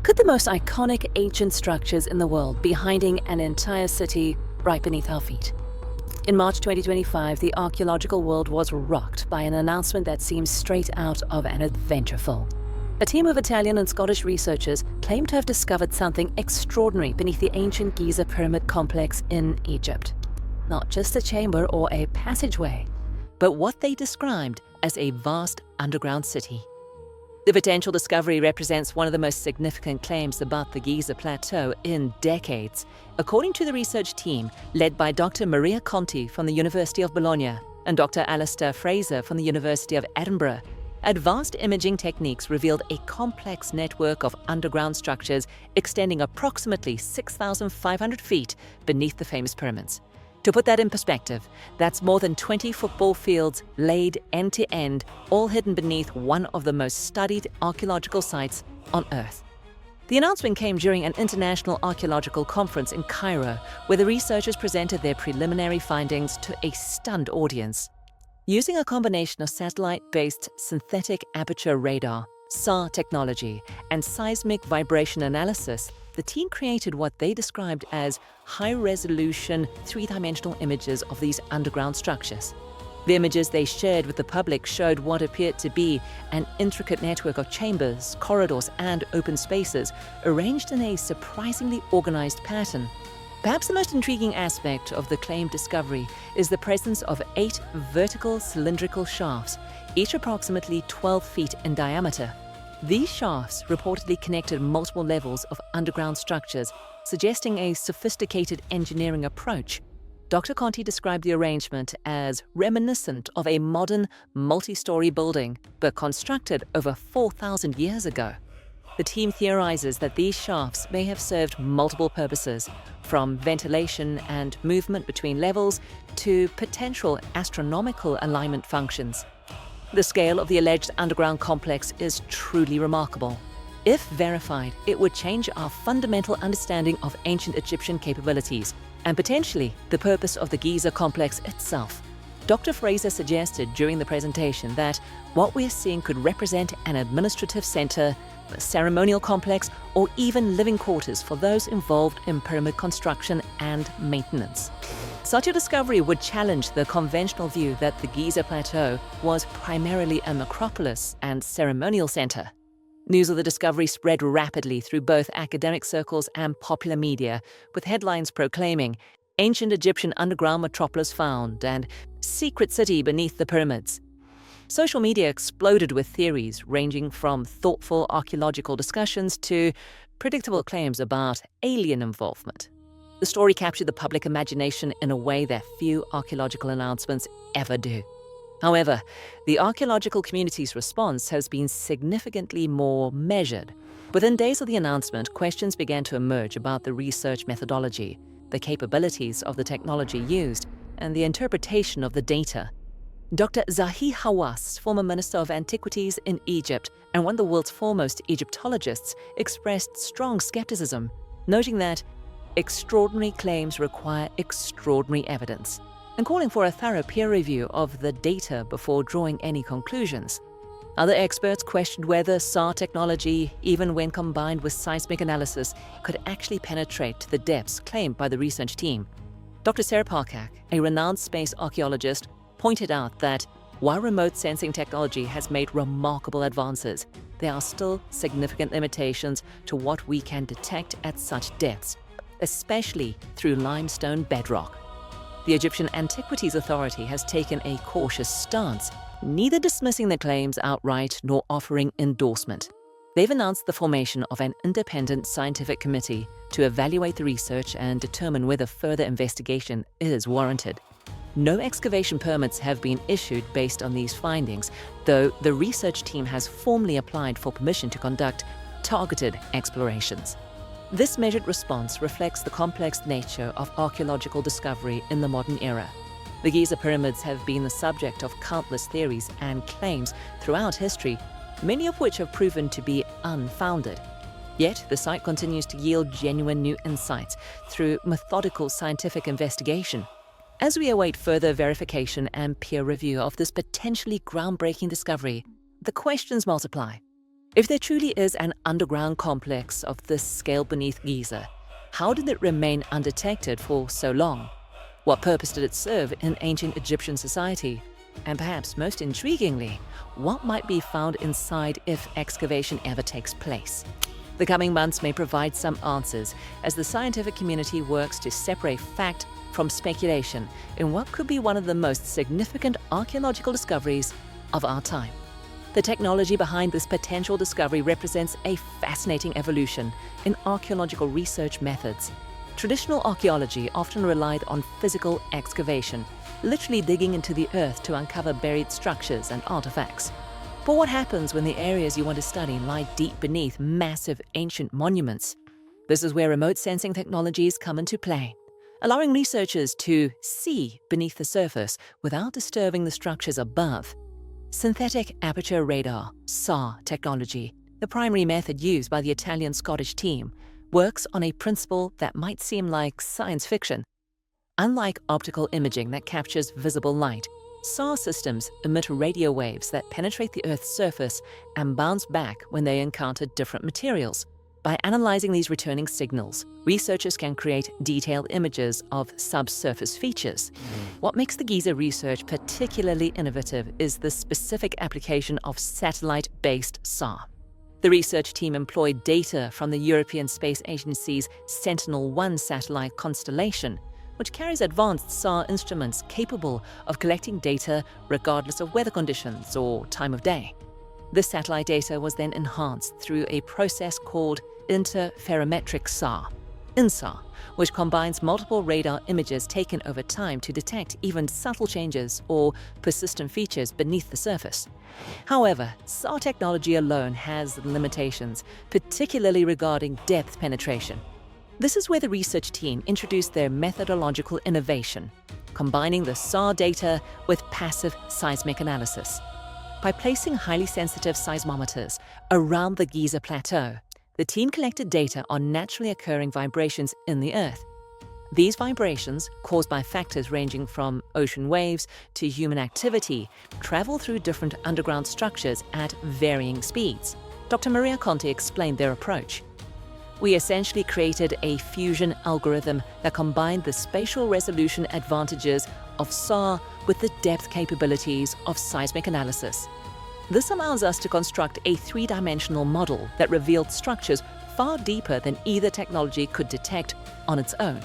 Could the most iconic ancient structures in the world be hiding an entire city right beneath our feet? In March 2025, the archaeological world was rocked by an announcement that seems straight out of an adventure film. A team of Italian and Scottish researchers claimed to have discovered something extraordinary beneath the ancient Giza pyramid complex in Egypt. Not just a chamber or a passageway, but what they described as a vast underground city. The potential discovery represents one of the most significant claims about the Giza plateau in decades. According to the research team, led by Dr. Maria Conti from the University of Bologna and Dr. Alasdair Fraser from the University of Edinburgh, advanced imaging techniques revealed a complex network of underground structures extending approximately 6,500 feet beneath the famous pyramids. To put that in perspective, that's more than 20 football fields laid end-to-end, all hidden beneath one of the most studied archaeological sites on Earth. The announcement came during an international archaeological conference in Cairo, where the researchers presented their preliminary findings to a stunned audience. Using a combination of satellite-based synthetic aperture radar, SAR technology, and seismic vibration analysis, the team created what they described as high-resolution, three-dimensional images of these underground structures. The images they shared with the public showed what appeared to be an intricate network of chambers, corridors, and open spaces arranged in a surprisingly organized pattern. Perhaps the most intriguing aspect of the claimed discovery is the presence of 8 vertical cylindrical shafts, each approximately 12 feet in diameter. These shafts reportedly connected multiple levels of underground structures, suggesting a sophisticated engineering approach. Dr. Conti described the arrangement as reminiscent of a modern multi-story building, but constructed over 4,000 years ago. The team theorizes that these shafts may have served multiple purposes, from ventilation and movement between levels to potential astronomical alignment functions. The scale of the alleged underground complex is truly remarkable. If verified, it would change our fundamental understanding of ancient Egyptian capabilities and potentially the purpose of the Giza complex itself. Dr. Fraser suggested during the presentation that what we're seeing could represent an administrative center, a ceremonial complex, or even living quarters for those involved in pyramid construction and maintenance. Such a discovery would challenge the conventional view that the Giza Plateau was primarily a necropolis and ceremonial center. News of the discovery spread rapidly through both academic circles and popular media, with headlines proclaiming "Ancient Egyptian Underground Metropolis Found" and "Secret City Beneath the Pyramids." Social media exploded with theories ranging from thoughtful archaeological discussions to predictable claims about alien involvement. The story captured the public imagination in a way that few archaeological announcements ever do. However, the archaeological community's response has been significantly more measured. Within days of the announcement, questions began to emerge about the research methodology, the capabilities of the technology used, and the interpretation of the data. Dr. Zahi Hawass, former Minister of Antiquities in Egypt and one of the world's foremost Egyptologists, expressed strong skepticism, noting that extraordinary claims require extraordinary evidence, and calling for a thorough peer review of the data before drawing any conclusions. Other experts questioned whether SAR technology, even when combined with seismic analysis, could actually penetrate to the depths claimed by the research team. Dr. Sarah Parkak, a renowned space archaeologist, pointed out that while remote sensing technology has made remarkable advances, there are still significant limitations to what we can detect at such depths, especially through limestone bedrock. The Egyptian Antiquities Authority has taken a cautious stance, neither dismissing the claims outright nor offering endorsement. They've announced the formation of an independent scientific committee to evaluate the research and determine whether further investigation is warranted. No excavation permits have been issued based on these findings, though the research team has formally applied for permission to conduct targeted explorations. This measured response reflects the complex nature of archaeological discovery in the modern era. The Giza pyramids have been the subject of countless theories and claims throughout history, many of which have proven to be unfounded. Yet, the site continues to yield genuine new insights through methodical scientific investigation. As we await further verification and peer review of this potentially groundbreaking discovery, the questions multiply. If there truly is an underground complex of this scale beneath Giza, how did it remain undetected for so long? What purpose did it serve in ancient Egyptian society? And perhaps most intriguingly, what might be found inside if excavation ever takes place? The coming months may provide some answers as the scientific community works to separate fact from speculation in what could be one of the most significant archaeological discoveries of our time. The technology behind this potential discovery represents a fascinating evolution in archaeological research methods. Traditional archaeology often relied on physical excavation, literally digging into the earth to uncover buried structures and artifacts. But what happens when the areas you want to study lie deep beneath massive ancient monuments? This is where remote sensing technologies come into play, allowing researchers to see beneath the surface without disturbing the structures above. Synthetic aperture radar, SAR technology, the primary method used by the Italian-Scottish team, works on a principle that might seem like science fiction. Unlike optical imaging that captures visible light, SAR systems emit radio waves that penetrate the Earth's surface and bounce back when they encounter different materials. By analyzing these returning signals, researchers can create detailed images of subsurface features. What makes the Giza research particularly innovative is the specific application of satellite-based SAR. The research team employed data from the European Space Agency's Sentinel-1 satellite constellation, which carries advanced SAR instruments capable of collecting data regardless of weather conditions or time of day. This satellite data was then enhanced through a process called interferometric SAR, INSAR, which combines multiple radar images taken over time to detect even subtle changes or persistent features beneath the surface. However, SAR technology alone has limitations, particularly regarding depth penetration. This is where the research team introduced their methodological innovation, combining the SAR data with passive seismic analysis. By placing highly sensitive seismometers around the Giza plateau, the team collected data on naturally occurring vibrations in the Earth. These vibrations, caused by factors ranging from ocean waves to human activity, travel through different underground structures at varying speeds. Dr. Maria Conti explained their approach. We essentially created a fusion algorithm that combined the spatial resolution advantages of SAR with the depth capabilities of seismic analysis. This allows us to construct a three-dimensional model that revealed structures far deeper than either technology could detect on its own.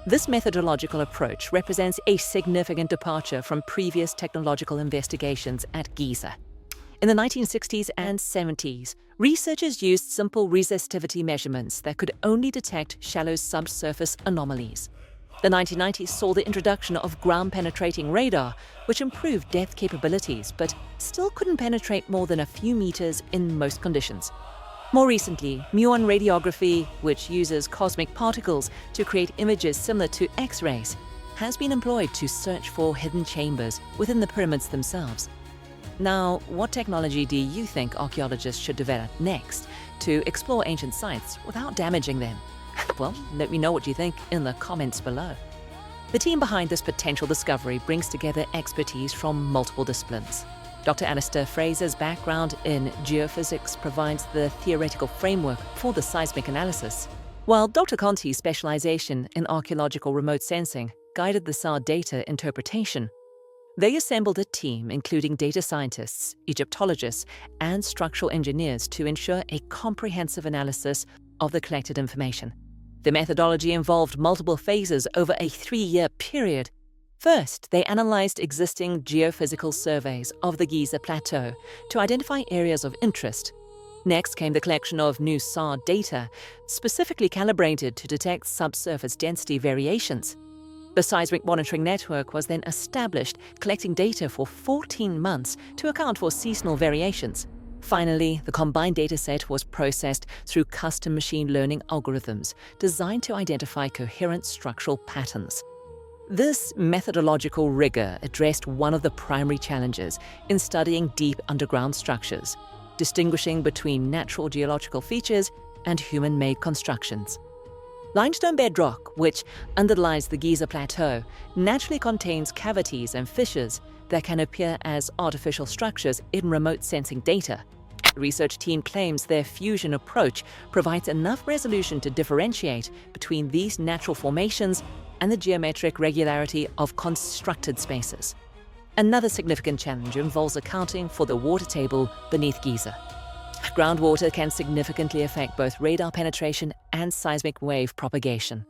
This methodological approach represents a significant departure from previous technological investigations at Giza. In the 1960s and 70s, researchers used simple resistivity measurements that could only detect shallow subsurface anomalies. The 1990s saw the introduction of ground-penetrating radar, which improved depth capabilities but still couldn't penetrate more than a few meters in most conditions. More recently, muon radiography, which uses cosmic particles to create images similar to X-rays, has been employed to search for hidden chambers within the pyramids themselves. Now, what technology do you think archaeologists should develop next to explore ancient sites without damaging them? Well, let me know what you think in the comments below. The team behind this potential discovery brings together expertise from multiple disciplines. Dr. Alasdair Fraser's background in geophysics provides the theoretical framework for the seismic analysis, while Dr. Conti's specialization in archaeological remote sensing guided the SAR data interpretation. They assembled a team including data scientists, Egyptologists, and structural engineers to ensure a comprehensive analysis of the collected information. The methodology involved multiple phases over a 3-year period. First, they analyzed existing geophysical surveys of the Giza plateau to identify areas of interest. Next came the collection of new SAR data, specifically calibrated to detect subsurface density variations. The seismic monitoring network was then established, collecting data for 14 months to account for seasonal variations. Finally, the combined dataset was processed through custom machine learning algorithms designed to identify coherent structural patterns. This methodological rigor addressed one of the primary challenges in studying deep underground structures, distinguishing between natural geological features and human-made constructions. Limestone bedrock, which underlies the Giza plateau, naturally contains cavities and fissures that can appear as artificial structures in remote sensing data. The research team claims their fusion approach provides enough resolution to differentiate between these natural formations and the geometric regularity of constructed spaces. Another significant challenge involves accounting for the water table beneath Giza. Groundwater can significantly affect both radar penetration and seismic wave propagation.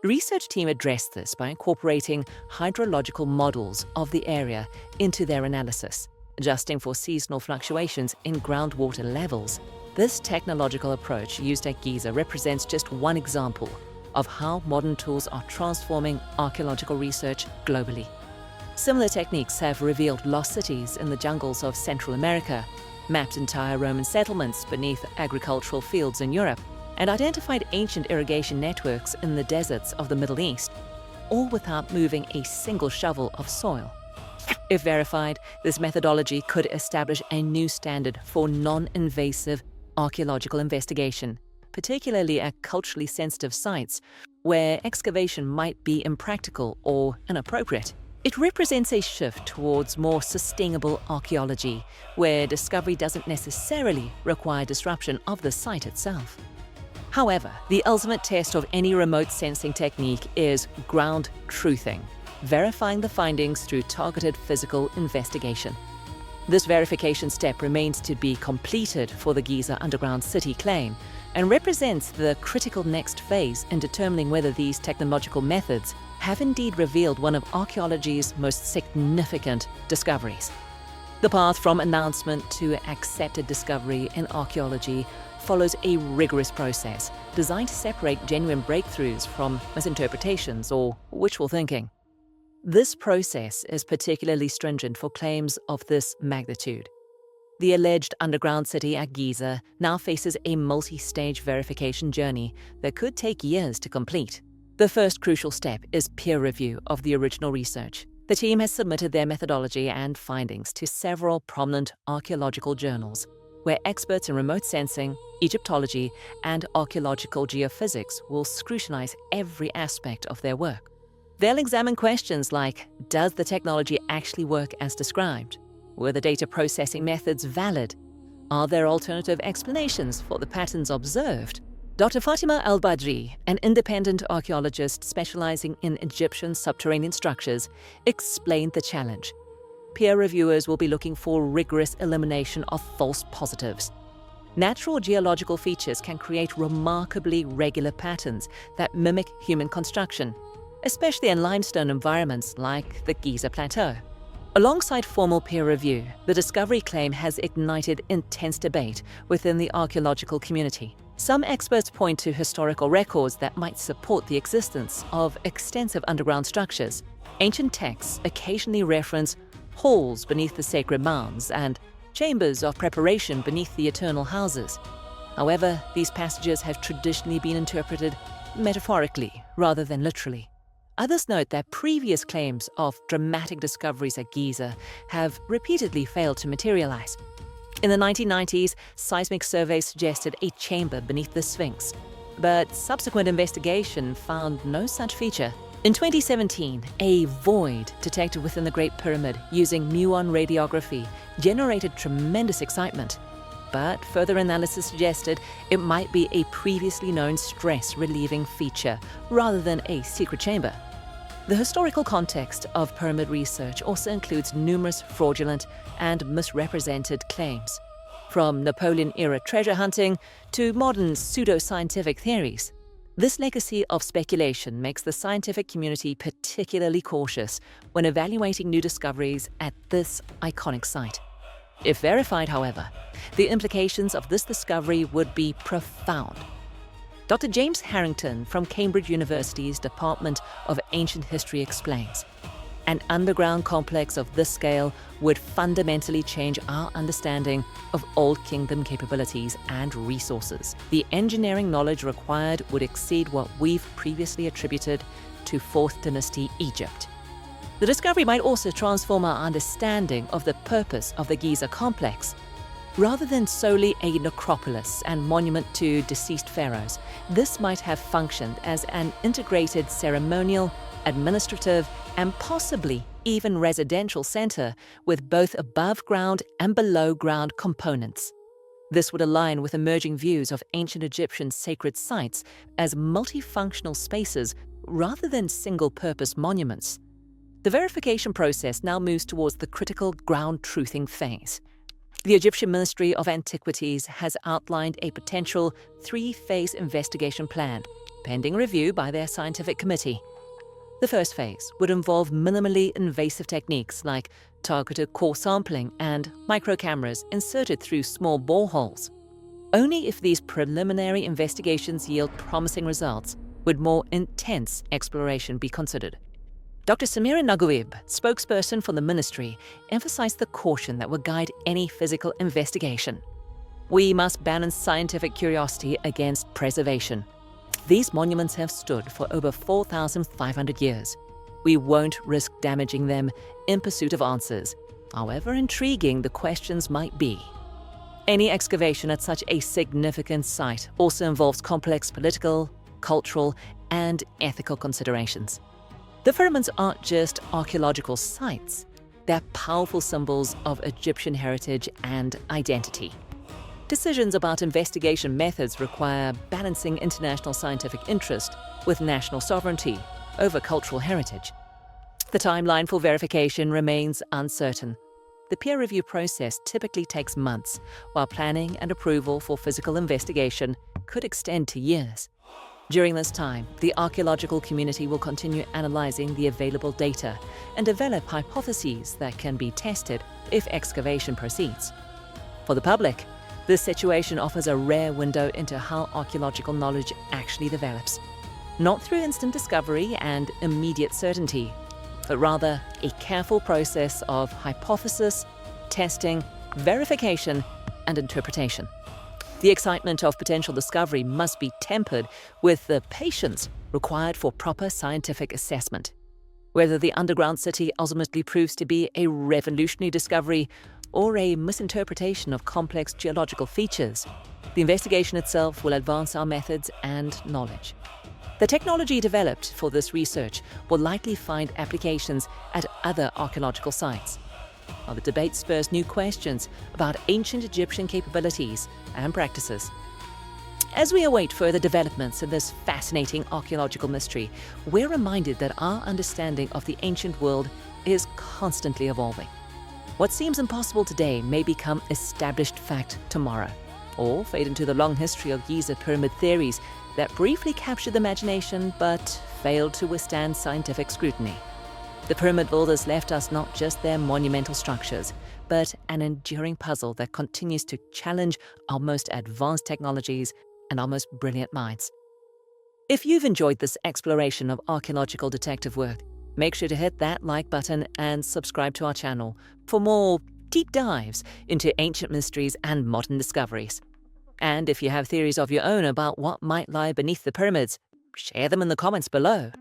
The research team addressed this by incorporating hydrological models of the area into their analysis, adjusting for seasonal fluctuations in groundwater levels. This technological approach used at Giza represents just one example of how modern tools are transforming archaeological research globally. Similar techniques have revealed lost cities in the jungles of Central America, mapped entire Roman settlements beneath agricultural fields in Europe, and identified ancient irrigation networks in the deserts of the Middle East, all without moving a single shovel of soil. If verified, this methodology could establish a new standard for non-invasive archaeological investigation, particularly at culturally sensitive sites where excavation might be impractical or inappropriate. It represents a shift towards more sustainable archaeology, where discovery doesn't necessarily require disruption of the site itself. However, the ultimate test of any remote sensing technique is ground truthing, verifying the findings through targeted physical investigation. This verification step remains to be completed for the Giza underground city claim and represents the critical next phase in determining whether these technological methods have indeed revealed one of archaeology's most significant discoveries. The path from announcement to accepted discovery in archaeology follows a rigorous process designed to separate genuine breakthroughs from misinterpretations or wishful thinking. This process is particularly stringent for claims of this magnitude. The alleged underground city at Giza now faces a multi-stage verification journey that could take years to complete. The first crucial step is peer review of the original research. The team has submitted their methodology and findings to several prominent archaeological journals, where experts in remote sensing, Egyptology, and archaeological geophysics will scrutinize every aspect of their work. They'll examine questions like, does the technology actually work as described? Were the data processing methods valid? Are there alternative explanations for the patterns observed? Dr. Fatima Al-Badri, an independent archaeologist specializing in Egyptian subterranean structures, explained the challenge. Peer reviewers will be looking for rigorous elimination of false positives. Natural geological features can create remarkably regular patterns that mimic human construction, especially in limestone environments like the Giza Plateau. Alongside formal peer review, the discovery claim has ignited intense debate within the archaeological community. Some experts point to historical records that might support the existence of extensive underground structures. Ancient texts occasionally reference halls beneath the sacred mounds and chambers of preparation beneath the eternal houses. However, these passages have traditionally been interpreted metaphorically rather than literally. Others note that previous claims of dramatic discoveries at Giza have repeatedly failed to materialize. In the 1990s, seismic surveys suggested a chamber beneath the Sphinx, but subsequent investigation found no such feature. In 2017, a void detected within the Great Pyramid using muon radiography generated tremendous excitement, but further analysis suggested it might be a previously known stress-relieving feature rather than a secret chamber. The historical context of pyramid research also includes numerous fraudulent and misrepresented claims, from Napoleon-era treasure hunting to modern pseudo-scientific theories. This legacy of speculation makes the scientific community particularly cautious when evaluating new discoveries at this iconic site. If verified, however, the implications of this discovery would be profound. Dr. James Harrington from Cambridge University's Department of Ancient History explains, an underground complex of this scale would fundamentally change our understanding of Old Kingdom capabilities and resources. The engineering knowledge required would exceed what we've previously attributed to 4th Dynasty Egypt. The discovery might also transform our understanding of the purpose of the Giza complex. Rather than solely a necropolis and monument to deceased pharaohs, this might have functioned as an integrated ceremonial, administrative, and possibly even residential center with both above-ground and below-ground components. This would align with emerging views of ancient Egyptian sacred sites as multifunctional spaces rather than single-purpose monuments. The verification process now moves towards the critical ground truthing phase. The Egyptian Ministry of Antiquities has outlined a potential 3-phase investigation plan, pending review by their scientific committee. The first phase would involve minimally invasive techniques like targeted core sampling and microcameras inserted through small boreholes. Only if these preliminary investigations yield promising results would more intense exploration be considered. Dr. Samira Naguib, spokesperson for the ministry, emphasized the caution that will guide any physical investigation. We must balance scientific curiosity against preservation. These monuments have stood for over 4,500 years. We won't risk damaging them in pursuit of answers, however intriguing the questions might be. Any excavation at such a significant site also involves complex political, cultural, and ethical considerations. The pyramids aren't just archaeological sites, they're powerful symbols of Egyptian heritage and identity. Decisions about investigation methods require balancing international scientific interest with national sovereignty over cultural heritage. The timeline for verification remains uncertain. The peer review process typically takes months, while planning and approval for physical investigation could extend to years. During this time, the archaeological community will continue analyzing the available data and develop hypotheses that can be tested if excavation proceeds. For the public, this situation offers a rare window into how archaeological knowledge actually develops, not through instant discovery and immediate certainty, but rather a careful process of hypothesis, testing, verification, and interpretation. The excitement of potential discovery must be tempered with the patience required for proper scientific assessment. Whether the underground city ultimately proves to be a revolutionary discovery or a misinterpretation of complex geological features, the investigation itself will advance our methods and knowledge. The technology developed for this research will likely find applications at other archaeological sites, while the debate spurs new questions about ancient Egyptian capabilities and practices. As we await further developments in this fascinating archaeological mystery, we're reminded that our understanding of the ancient world is constantly evolving. What seems impossible today may become established fact tomorrow, or fade into the long history of Giza pyramid theories that briefly captured the imagination but failed to withstand scientific scrutiny. The pyramid builders left us not just their monumental structures, but an enduring puzzle that continues to challenge our most advanced technologies and our most brilliant minds. If you've enjoyed this exploration of archaeological detective work, make sure to hit that like button and subscribe to our channel for more deep dives into ancient mysteries and modern discoveries. And if you have theories of your own about what might lie beneath the pyramids, share them in the comments below.